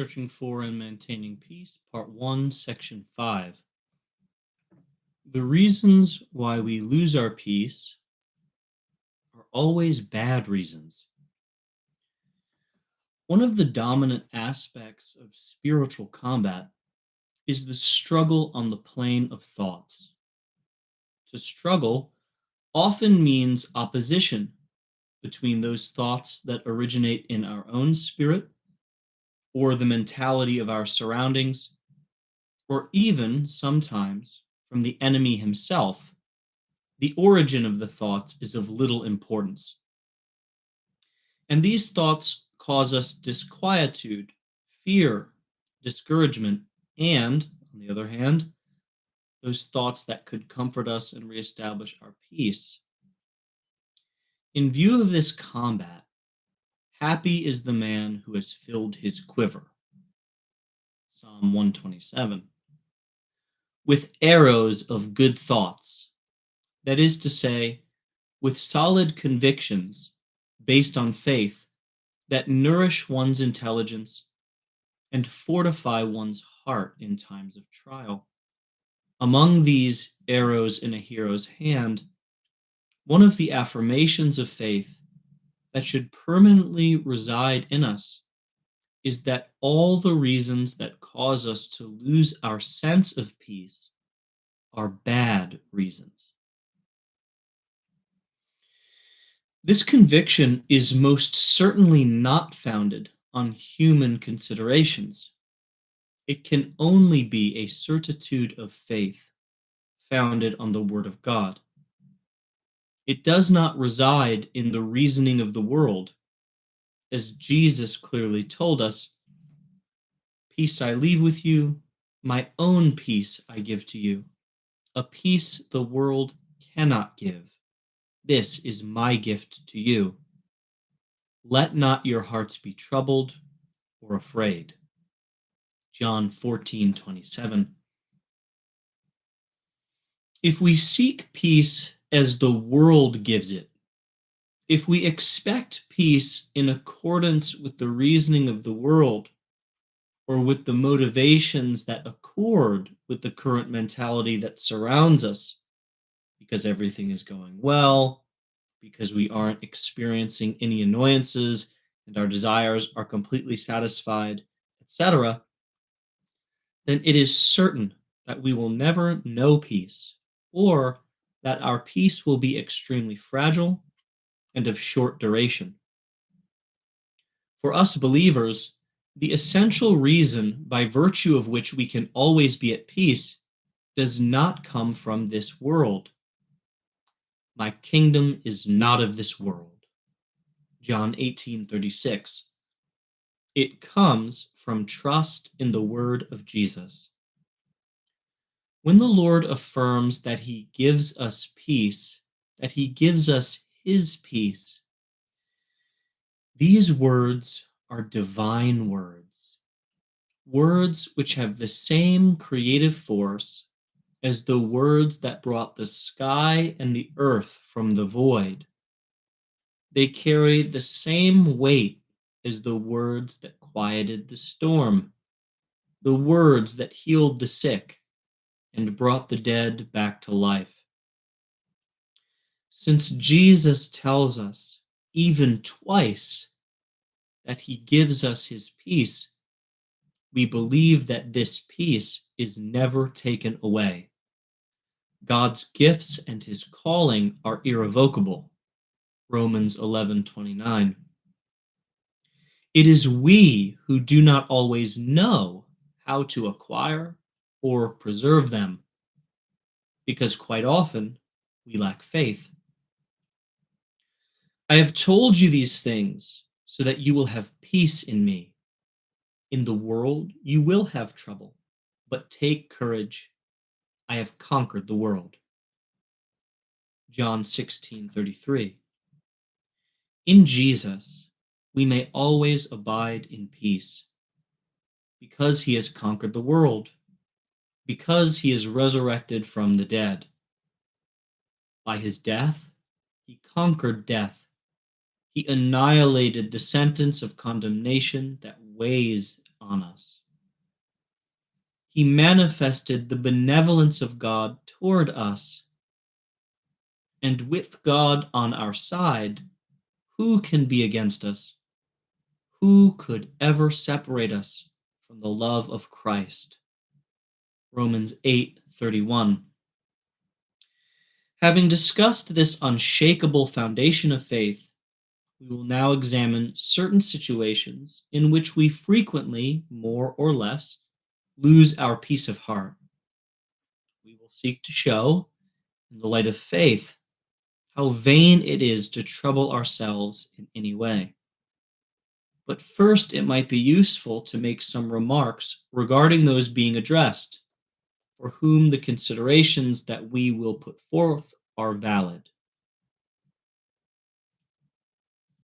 Searching for and Maintaining Peace, Part 1, Section 5. The reasons why we lose our peace are always bad reasons. One of the dominant aspects of spiritual combat is the struggle on the plane of thoughts. To struggle often means opposition between those thoughts that originate in our own spirit or the mentality of our surroundings, or even sometimes from the enemy himself. The origin of the thoughts is of little importance. And these thoughts cause us disquietude, fear, discouragement, and, on the other hand, those thoughts that could comfort us and reestablish our peace. In view of this combat, happy is the man who has filled his quiver. Psalm 127. With arrows of good thoughts, that is to say, with solid convictions based on faith that nourish one's intelligence and fortify one's heart in times of trial. Among these arrows in a hero's hand, one of the affirmations of faith that should permanently reside in us is that all the reasons that cause us to lose our sense of peace are bad reasons. This conviction is most certainly not founded on human considerations. It can only be a certitude of faith founded on the Word of God. It does not reside in the reasoning of the world, as Jesus clearly told us, "Peace I leave with you, my own peace I give to you. A peace the world cannot give. This is my gift to you. Let not your hearts be troubled or afraid." John 14:27. If we seek peace as the world gives it, if we expect peace in accordance with the reasoning of the world, or with the motivations that accord with the current mentality that surrounds us, because everything is going well, because we aren't experiencing any annoyances and our desires are completely satisfied, etc., then it is certain that we will never know peace, or that our peace will be extremely fragile and of short duration. For us believers, the essential reason by virtue of which we can always be at peace does not come from this world. My kingdom is not of this world. John 18:36. It comes from trust in the word of Jesus. When the Lord affirms that he gives us peace, that he gives us his peace, these words are divine words, words which have the same creative force as the words that brought the sky and the earth from the void. They carry the same weight as the words that quieted the storm, the words that healed the sick and brought the dead back to life. Since Jesus tells us, even twice, that he gives us his peace, we believe that this peace is never taken away. God's gifts and his calling are irrevocable. Romans 11:29. It is we who do not always know how to acquire or preserve them, because quite often we lack faith. I have told you these things so that you will have peace in me. In the world you will have trouble, but take courage. I have conquered the world. John 16:33. In Jesus, we may always abide in peace, because he has conquered the world, because he is resurrected from the dead. By his death, he conquered death. He annihilated the sentence of condemnation that weighs on us. He manifested the benevolence of God toward us, and with God on our side, who can be against us? Who could ever separate us from the love of Christ? Romans 8:31. Having discussed this unshakable foundation of faith, we will now examine certain situations in which we frequently, more or less, lose our peace of heart. We will seek to show, in the light of faith, how vain it is to trouble ourselves in any way. But first, it might be useful to make some remarks regarding those being addressed, for whom the considerations that we will put forth are valid.